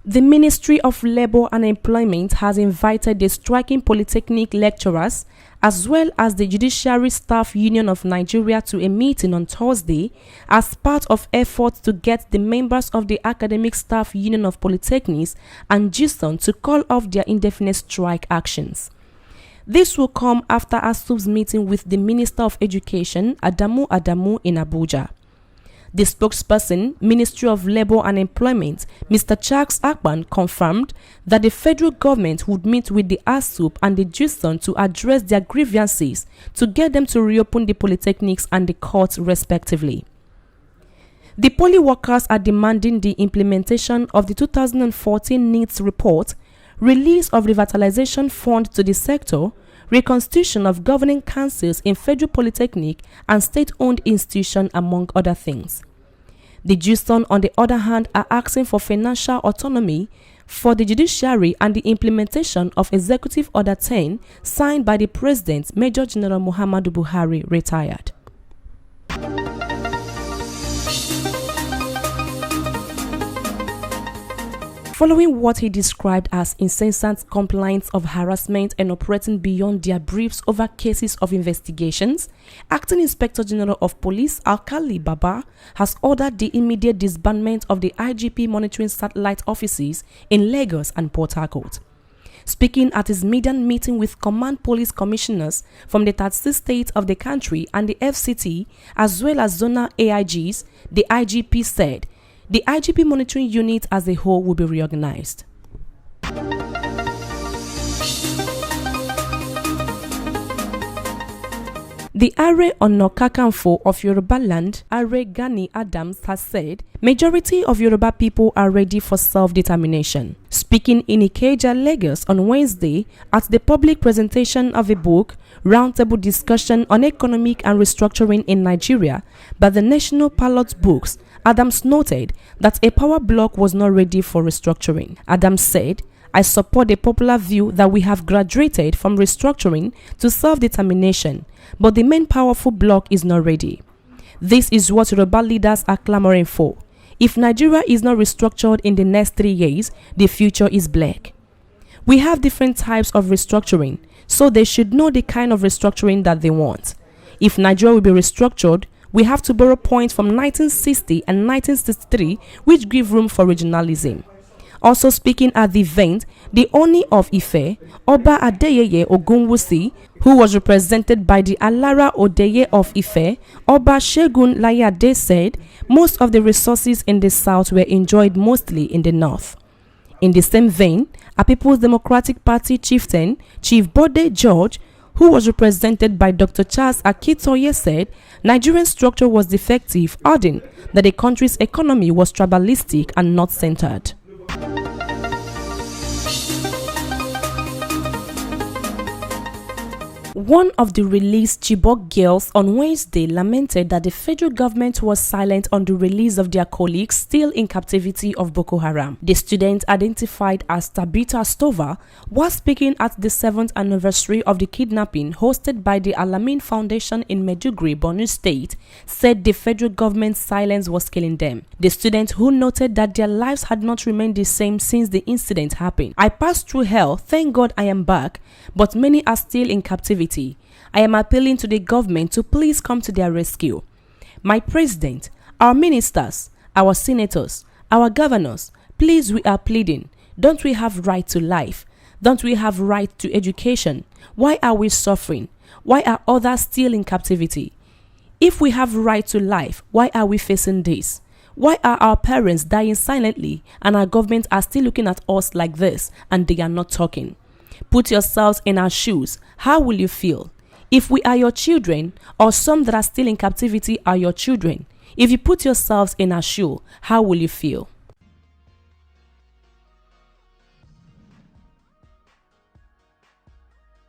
The Ministry of Labour and Employment has invited the striking polytechnic lecturers as well as the Judiciary Staff Union of Nigeria to a meeting on Thursday as part of efforts to get the members of the Academic Staff Union of Polytechnics and Jusun to call off their indefinite strike actions. This will come after ASU's meeting with the Minister of Education, Adamu in Abuja. The spokesperson, Ministry of Labour and Employment, Mr. Charles Akpan, confirmed that the federal government would meet with the ASUP and the Jusun to address their grievances to get them to reopen the polytechnics and the courts respectively. The poly workers are demanding the implementation of the 2014 NEETS report, release of revitalization fund to the sector, reconstitution of governing councils in federal polytechnic and state-owned institutions, among other things. The Jusun, on the other hand, are asking for financial autonomy for the judiciary and the implementation of Executive Order 10 signed by the President, Major General Muhammadu Buhari, retired. Following what he described as incessant complaints of harassment and operating beyond their briefs over cases of investigations, Acting Inspector General of Police Alkali Baba has ordered the immediate disbandment of the IGP monitoring satellite offices in Lagos and Port Harcourt. Speaking at his median meeting with command police commissioners from the 36 states of the country and the FCT, as well as zonal AIGs, the IGP said the IGP monitoring unit as a whole will be reorganized. The Ààrẹ Ọ̀nà Kakanfò of Yoruba land, Ààrẹ Gani Adams, has said majority of Yoruba people are ready for self-determination. Speaking in Ikeja, Lagos on Wednesday at the public presentation of a book, Roundtable Discussion on Economic and Restructuring in Nigeria by the National Pilot Books, Adams noted that a power bloc was not ready for restructuring. Adams said, "I support the popular view that we have graduated from restructuring to self-determination, but the main powerful bloc is not ready. This is what Yoruba leaders are clamoring for. If Nigeria is not restructured in the next 3 years, the future is black. We have different types of restructuring, so they should know the kind of restructuring that they want. If Nigeria will be restructured, we have to borrow points from 1960 and 1963, which give room for regionalism." Also speaking at the event, the Oni of Ife, Oba Adeyeye Ogunwusi, who was represented by the Alara Odeye of Ife, Oba Segun Layade, said most of the resources in the south were enjoyed mostly in the north. In the same vein, a People's Democratic Party chieftain, Chief Bode George, who was represented by Dr. Charles Akitoye, said Nigerian structure was defective, adding that the country's economy was tribalistic and not centered. One of the released Chibok girls on Wednesday lamented that the federal government was silent on the release of their colleagues still in captivity of Boko Haram. The student, identified as Tabitha Stover, was speaking at the 7th anniversary of the kidnapping hosted by the Alamin Foundation in Maiduguri, Borno State, said the federal government's silence was killing them. The student, who noted that their lives had not remained the same since the incident happened. "I passed through hell, thank God I am back, but many are still in captivity. I am appealing to the government to please come to their rescue. My president, our ministers, our senators, our governors, please, we are pleading. Don't we have right to life? Don't we have right to education? Why are we suffering? Why are others still in captivity? If we have right to life, why are we facing this? Why are our parents dying silently and our government are still looking at us like this and they are not talking? Put yourselves in our shoes. How will you feel? If we are your children, or some that are still in captivity are your children, if you put yourselves in our shoe, how will you feel?"